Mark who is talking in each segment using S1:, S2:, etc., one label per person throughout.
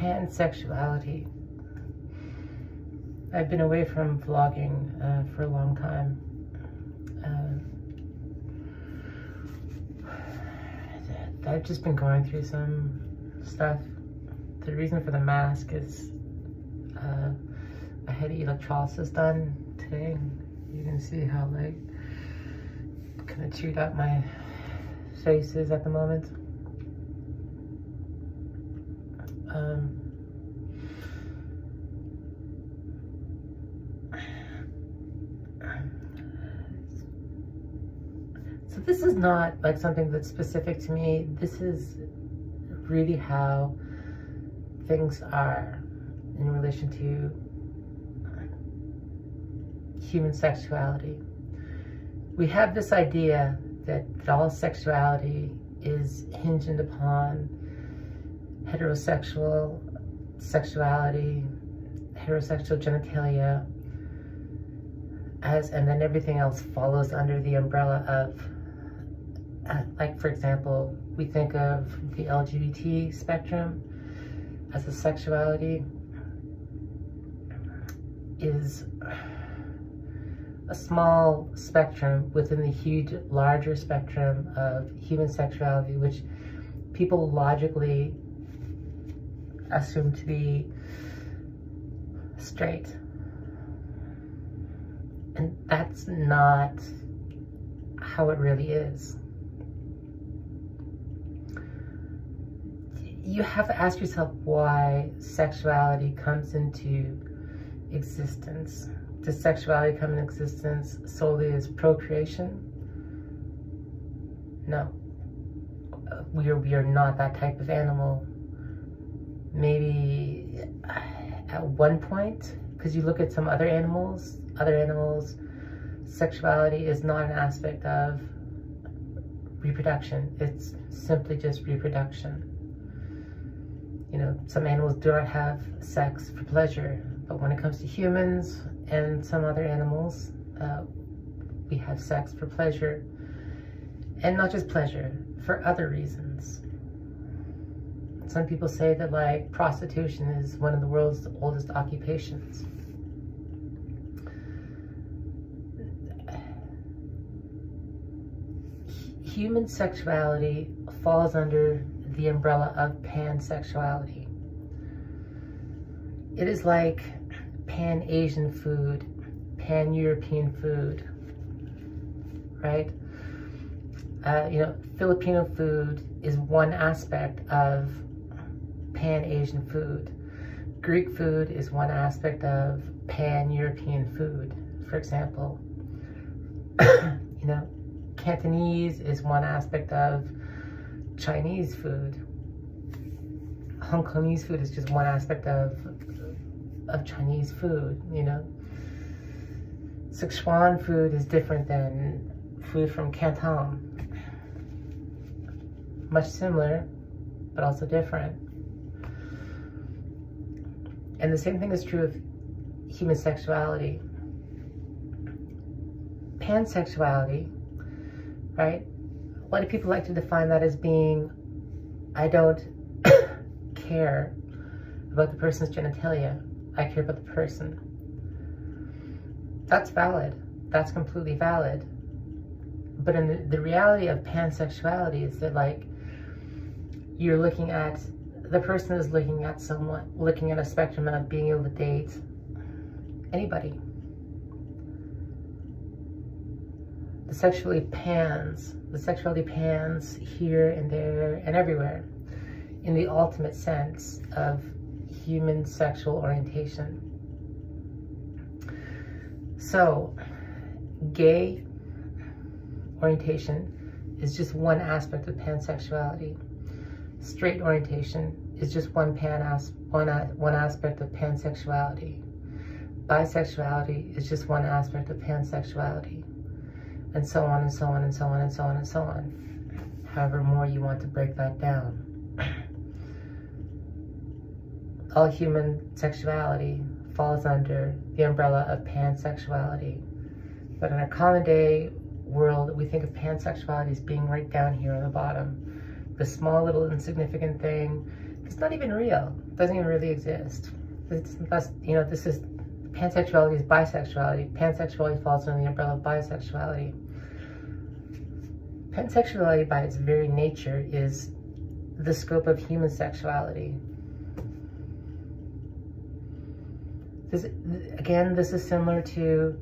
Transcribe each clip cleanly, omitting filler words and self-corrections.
S1: Pansexuality. I've been away from vlogging for a long time. I've just been going through some stuff. The reason for the mask is I had electrolysis done today. You can see how like kind of chewed up my face is at the moment. So this is not like something that's specific to me. This is really how things are in relation to human sexuality. We have this idea that all sexuality is hinged upon heterosexual sexuality, heterosexual genitalia, and then everything else follows under the umbrella of, like for example, we think of the LGBT spectrum as a sexuality is a small spectrum within the huge, larger spectrum of human sexuality, which people logically assume to be straight. And that's not how it really is. You have to ask yourself why sexuality comes into existence. Does sexuality come into existence solely as procreation? No. We are not that type of animal. Maybe at one point, because you look at some other animals, sexuality is not an aspect of reproduction. It's simply just reproduction. You know, some animals do not have sex for pleasure, but when it comes to humans and some other animals, we have sex for pleasure. And not just pleasure, for other reasons. Some people say that like prostitution is one of the world's oldest occupations. Human sexuality falls under the umbrella of pansexuality. It is like pan-Asian food, pan-European food, right? You know, Filipino food is one aspect of pan-Asian food. Greek food is one aspect of pan-European food, for example. You know, Cantonese is one aspect of Chinese food. Hong Kongese food is just one aspect of Chinese food, you know. Sichuan food is different than food from Canton. Much similar, but also different. And the same thing is true of human sexuality. Pansexuality, right? A lot of people like to define that as being, I don't care about the person's genitalia. I care about the person. That's valid. That's completely valid. But in the reality of pansexuality is that like, you're looking at, the person is looking at someone, looking at a spectrum of being able to date anybody. The sexuality pans here and there and everywhere in the ultimate sense of human sexual orientation. So, gay orientation is just one aspect of pansexuality. Straight orientation is just one aspect of pansexuality. Bisexuality is just one aspect of pansexuality. And so on and so on and so on and so on and so on. However more you want to break that down. All human sexuality falls under the umbrella of pansexuality. But in our common day world, we think of pansexuality as being right down here on the bottom. The small little insignificant thing it's not even real. It doesn't even really exist. That's, you know, this is, pansexuality is bisexuality. Pansexuality falls under the umbrella of bisexuality. Pansexuality by its very nature is the scope of human sexuality. This, again, this is similar to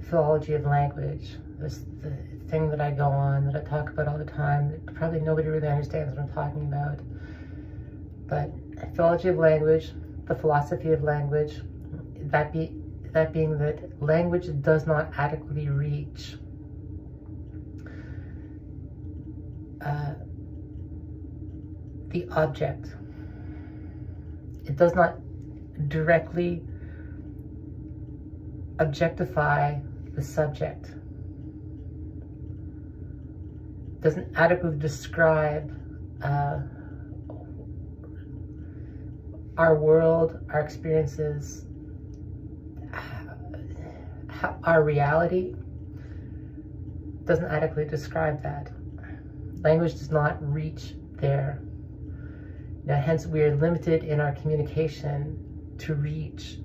S1: philology of language. This the thing that I go on, that I talk about all the time, that probably nobody really understands what I'm talking about. But philology of language, the philosophy of language, that being that language does not adequately reach the object. It does not directly objectify the subject. It doesn't adequately describe our world, our experiences, our reality. Doesn't adequately describe that. Language does not reach there. Now, hence, we are limited in our communication to reach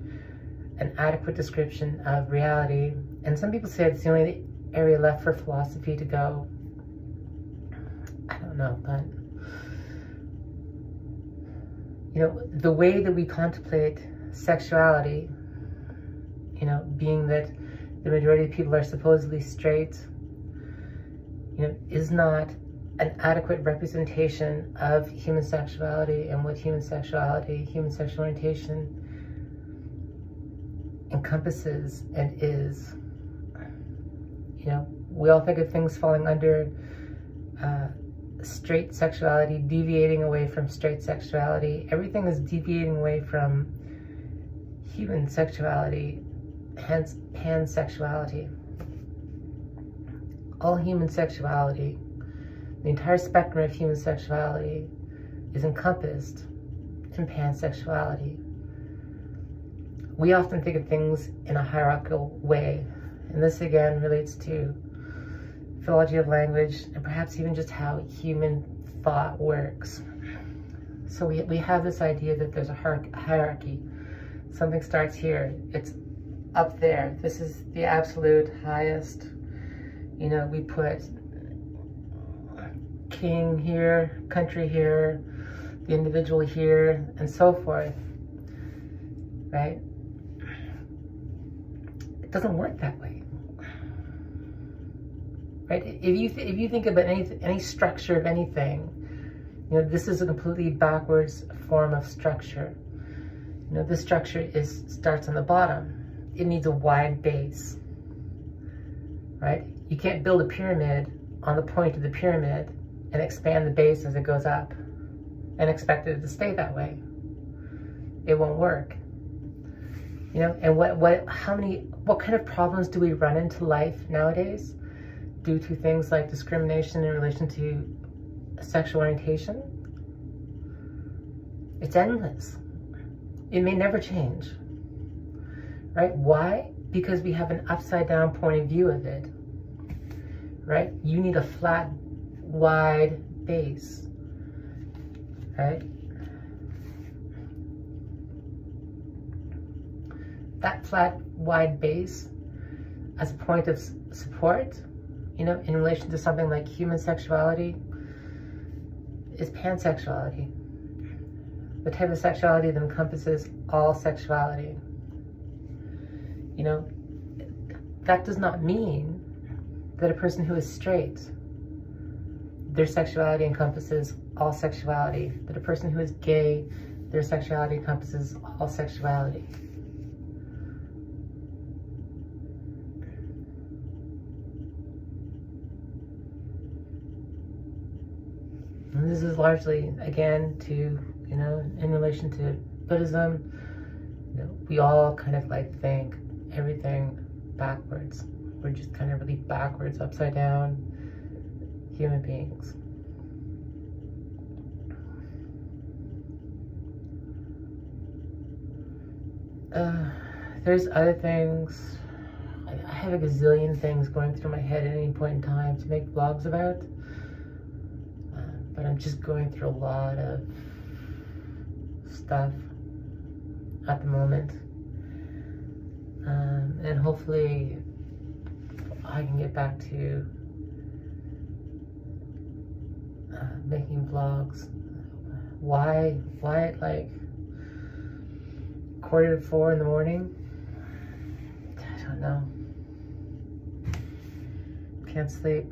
S1: an adequate description of reality. And some people say it's the only area left for philosophy to go. I don't know, but you know, the way that we contemplate sexuality, you know, being that the majority of people are supposedly straight, you know, is not an adequate representation of human sexuality and what human sexuality, human sexual orientation encompasses and is. You know, we all think of things falling under straight sexuality, deviating away from straight sexuality. Everything is deviating away from human sexuality, hence pansexuality. All human sexuality, the entire spectrum of human sexuality, is encompassed in pansexuality. We often think of things in a hierarchical way, and this again relates to philology of language and perhaps even just how human thought works. So we have this idea that there's a hierarchy. Something starts here, it's up there. This is the absolute highest. You know, we put king here, country here, the individual here, and so forth, right? It doesn't work that way, right? If you think about any structure of anything, you know, this is a completely backwards form of structure. You know, this structure starts on the bottom. It needs a wide base, right? You can't build a pyramid on the point of the pyramid and expand the base as it goes up and expect it to stay that way. It won't work. You know, and what kind of problems do we run into life nowadays due to things like discrimination in relation to sexual orientation? It's endless. It may never change, right? Why? Because we have an upside down point of view of it, right? You need a flat, wide base, right? That flat, wide base as a point of support, you know, in relation to something like human sexuality, is pansexuality. The type of sexuality that encompasses all sexuality. You know, that does not mean that a person who is straight, their sexuality encompasses all sexuality. That a person who is gay, their sexuality encompasses all sexuality. And this is largely, again, to, you know, in relation to Buddhism, you know, we all kind of like think everything backwards. We're just kind of really backwards, upside down human beings. There's other things. I have a gazillion things going through my head at any point in time to make vlogs about. But I'm just going through a lot of stuff at the moment. And hopefully I can get back to making vlogs. Why at like 3:45 in the morning? I don't know. Can't sleep.